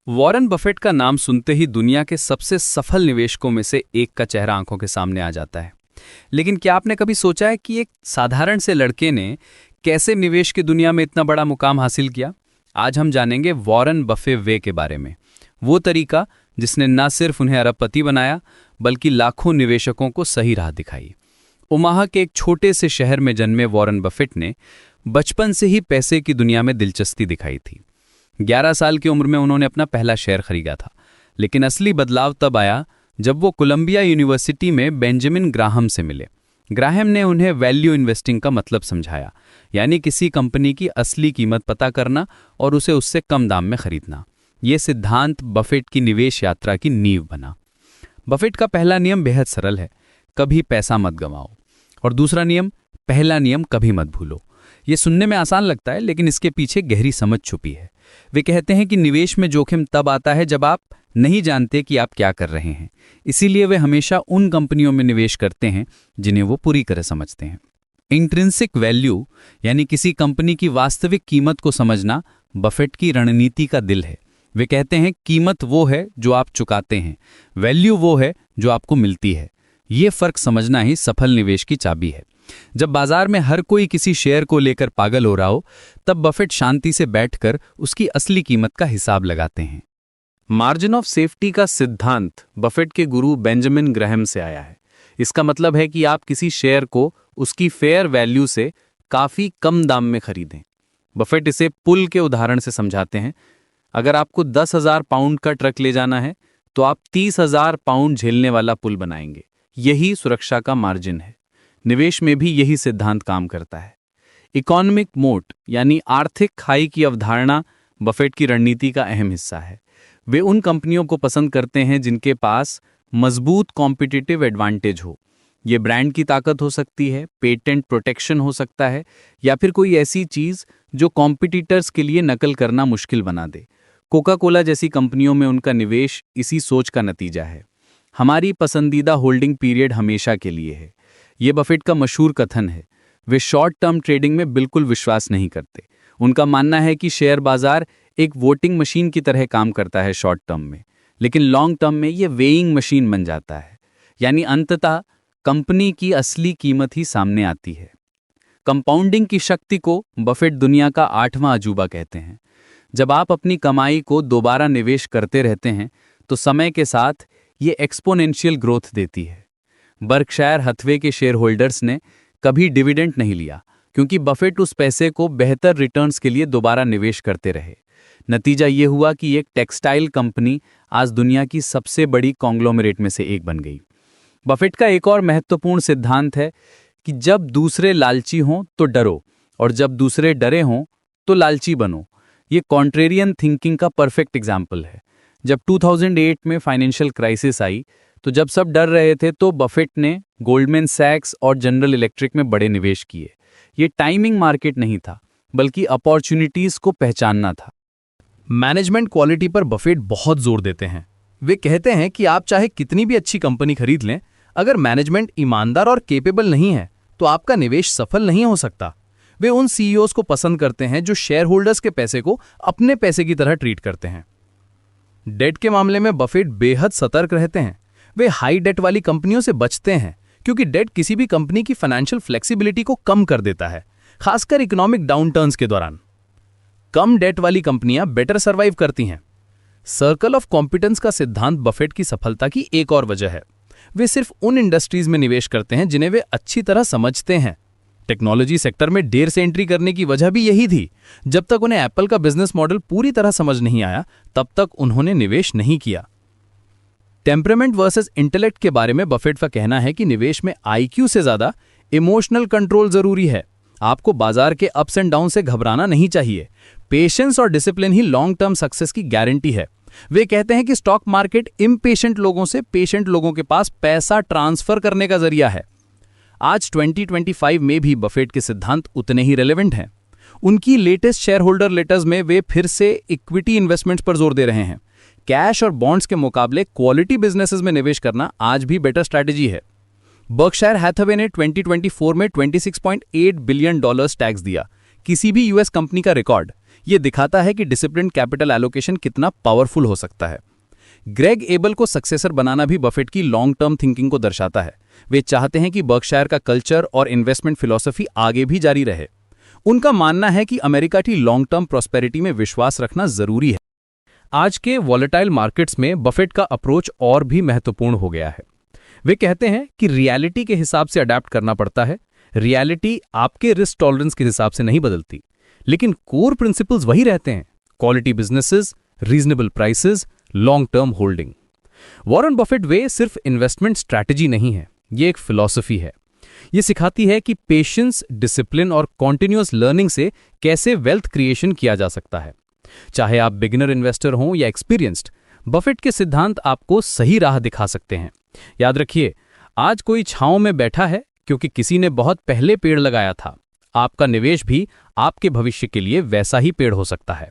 Warren Buffett का नाम सुनते ही दुनिया के सबसे सफल निवेशकों में से एक का चेहरा आंखों के सामने आ जाता है। लेकिन क्या आपने कभी सोचा है कि एक साधारण से लड़के ने कैसे निवेश की दुनिया में इतना बड़ा मुकाम हासिल किया? आज हम जानेंगे वॉरेन बफे वे के बारे में, वो तरीका जिसने न सिर्फ उन्हें अरबपति बनाया बल्कि लाखों निवेशकों को सही राह दिखाई। ओमाहा के एक छोटे से शहर में जन्मे वॉरेन बफेट ने बचपन से ही पैसे की दुनिया में दिलचस्पी दिखाई थी। 11 साल की उम्र में उन्होंने अपना पहला शेयर खरीदा था, लेकिन असली बदलाव तब आया जब वो कोलंबिया यूनिवर्सिटी में बेंजामिन ग्राहम से मिले। ग्राहम ने उन्हें वैल्यू इन्वेस्टिंग का मतलब समझाया, यानी किसी कंपनी की असली कीमत पता करना और उसे उससे कम दाम में खरीदना। ये सिद्धांत बफेट की निवेश यात्रा की नींव बना। बफेट का पहला नियम बेहद सरल है, कभी पैसा मत गंवाओ। और दूसरा नियम, पहला नियम कभी मत भूलो। ये सुनने में आसान लगता है, लेकिन इसके पीछे गहरी समझ छुपी है। वे कहते हैं कि निवेश में जोखिम तब आता है जब आप नहीं जानते कि आप क्या कर रहे हैं। इसीलिए वे हमेशा उन कंपनियों में निवेश करते हैं जिन्हें वो पूरी तरह समझते हैं। इंट्रिंसिक वैल्यू यानी किसी कंपनी की वास्तविक कीमत को समझना बफेट की रणनीति का दिल है। वे कहते हैं कीमत वो है जो आप चुकाते हैं, वैल्यू वो है जो आपको मिलती है। ये फर्क समझना ही सफल निवेश की चाबी है। जब बाजार में हर कोई किसी शेयर को लेकर पागल हो रहा हो, तब बफेट शांति से बैठकर उसकी असली कीमत का हिसाब लगाते हैं। मार्जिन ऑफ सेफ्टी का सिद्धांत बफेट के गुरु बेंजामिन ग्राहम से आया है। इसका मतलब है कि आप किसी शेयर को उसकी फेयर वैल्यू से काफी कम दाम में खरीदें। बफेट इसे पुल के उदाहरण से समझाते हैं। अगर आपको 10,000 पाउंड का ट्रक ले जाना है, तो आप 30,000 पाउंड झेलने वाला पुल बनाएंगे। यही सुरक्षा का मार्जिन है। निवेश में भी यही सिद्धांत काम करता है। इकोनॉमिक मोट यानी आर्थिक खाई की अवधारणा बफेट की रणनीति का अहम हिस्सा है। वे उन कंपनियों को पसंद करते हैं जिनके पास मजबूत कॉम्पिटिटिव एडवांटेज हो। ये ब्रांड की ताकत हो सकती है, पेटेंट प्रोटेक्शन हो सकता है, या फिर कोई ऐसी चीज जो कॉम्पिटिटर्स के लिए नकल करना मुश्किल बना दे। कोका कोला जैसी कंपनियों में उनका निवेश इसी सोच का नतीजा है। हमारी पसंदीदा होल्डिंग पीरियड हमेशा के लिए है। ये बफेट का मशहूर कथन है। वे शॉर्ट टर्म ट्रेडिंग में बिल्कुल विश्वास नहीं करते। उनका मानना है कि शेयर बाजार एक वोटिंग मशीन की तरह काम करता है शॉर्ट टर्म में, लेकिन लॉन्ग टर्म में ये वेइंग मशीन बन जाता है। यानी अंततः कंपनी की असली कीमत ही सामने आती है। कंपाउंडिंग की शक्ति को बफेट दुनिया का 8वां अजूबा कहते हैं। जब आप अपनी कमाई को दोबारा निवेश करते रहते हैं, तो समय के साथ ये एक्सपोनेंशियल ग्रोथ देती है। बर्कशायर हैथवे के शेयर होल्डर्स ने कभी डिविडेंड नहीं लिया, क्योंकि बफेट उस पैसे को बेहतर रिटर्न्स के लिए दोबारा निवेश करते रहे। नतीजा ये हुआ कि एक टेक्सटाइल कंपनी आज दुनिया की सबसे बड़ी कॉन्ग्लोमरेट में से एक बन गई। बफेट का एक और महत्वपूर्ण सिद्धांत है कि जब दूसरे लालची हों तो डरो, और जब दूसरे डरे हों तो लालची बनो। ये कॉन्ट्रेरियन थिंकिंग का परफेक्ट एग्जाम्पल है। जब 2008 में फाइनेंशियल क्राइसिस आई, तो जब सब डर रहे थे, तो बफेट ने गोल्डमैन सैक्स और जनरल इलेक्ट्रिक में बड़े निवेश किए। ये टाइमिंग मार्केट नहीं था, बल्कि अपॉर्चुनिटीज को पहचानना था। मैनेजमेंट क्वालिटी पर बफेट बहुत जोर देते हैं। वे कहते हैं कि आप चाहे कितनी भी अच्छी कंपनी खरीद लें, अगर मैनेजमेंट ईमानदार और केपेबल नहीं है, तो आपका निवेश सफल नहीं हो सकता। वे उन सीईओज को पसंद करते हैं जो शेयर होल्डर्स के पैसे को अपने पैसे की तरह ट्रीट करते हैं। डेट के मामले में बफेट बेहद सतर्क रहते हैं। वे हाई डेट वाली कंपनियों से बचते हैं, क्योंकि डेट किसी भी कंपनी की फाइनेंशियल फ्लेक्सिबिलिटी को कम कर देता है, खासकर इकोनॉमिक डाउनटर्न्स के दौरान। कम डेट वाली कंपनियां बेटर सर्वाइव करती हैं। सर्कल ऑफ कॉम्पिटेंस का सिद्धांत बफेट की सफलता की एक और वजह है। वे सिर्फ उन इंडस्ट्रीज में निवेश करते हैं जिन्हें वे अच्छी तरह समझते हैं। टेक्नोलॉजी सेक्टर में देर से एंट्री करने की वजह भी यही थी। जब तक उन्हें एप्पल का बिजनेस मॉडल पूरी तरह समझ नहीं आया, तब तक उन्होंने निवेश नहीं किया। टेम्परामेंट वर्सेस इंटेलेक्ट के बारे में बफेट का कहना है कि निवेश में आईक्यू से ज्यादा इमोशनल कंट्रोल जरूरी है। आपको बाजार के अप्स एंड डाउन से घबराना नहीं चाहिए। पेशेंस और डिसिप्लिन ही लॉन्ग टर्म सक्सेस की गारंटी है। वे कहते हैं कि स्टॉक मार्केट इम्पेशेंट लोगों से पेशेंट लोगों के पास पैसा ट्रांसफर करने का जरिया है। आज 2025 में भी बफेट के सिद्धांत उतने ही रेलेवेंट हैं। उनकी लेटेस्ट शेयर होल्डर लेटर्स में वे फिर से इक्विटी इन्वेस्टमेंट्स पर जोर दे रहे हैं। कैश और बॉन्ड्स के मुकाबले क्वालिटी बिजनेसेस में निवेश करना आज भी बेटर स्ट्रैटेजी है। बर्कशायर हैथवे ने 2024 में $26.8 बिलियन टैक्स दिया, किसी भी यूएस कंपनी का रिकॉर्ड। ये दिखाता है कि डिसिप्लिन कैपिटल एलोकेशन कितना पावरफुल हो सकता है। ग्रेग एबल को सक्सेसर बनाना भी बफेट की लॉन्ग टर्म थिंकिंग को दर्शाता है। वे चाहते हैं कि बर्कशायर का कल्चर और इन्वेस्टमेंट फिलॉसफी आगे भी जारी रहे। उनका मानना है कि अमेरिका की लॉन्ग टर्म प्रॉस्पेरिटी में विश्वास रखना जरूरी है। आज के वॉलेटाइल मार्केट्स में बफेट का अप्रोच और भी महत्वपूर्ण हो गया है। वे कहते हैं कि रियलिटी के हिसाब से अडैप्ट करना पड़ता है। रियलिटी आपके रिस्क टॉलरेंस के हिसाब से नहीं बदलती, लेकिन कोर प्रिंसिपल्स वही रहते हैं: quality businesses, reasonable prices, long term holding. Warren Buffett way सिर्फ इन्वेस्टमेंट स्ट्रैटेजी नहीं है, ये एक फिलॉसफी है। ये सिखाती है कि पेशेंस, डिसिप्लिन और कॉन्टिन्यूअस लर्निंग से कैसे वेल्थ क्रिएशन किया जा सकता है। चाहे आप बिगिनर इन्वेस्टर हों या एक्सपीरियंस्ड, बफेट के सिद्धांत आपको सही राह दिखा सकते हैं। याद रखिए, आज कोई छांव में बैठा है क्योंकि किसी ने बहुत पहले पेड़ लगाया था। आपका निवेश भी आपके भविष्य के लिए वैसा ही पेड़ हो सकता है।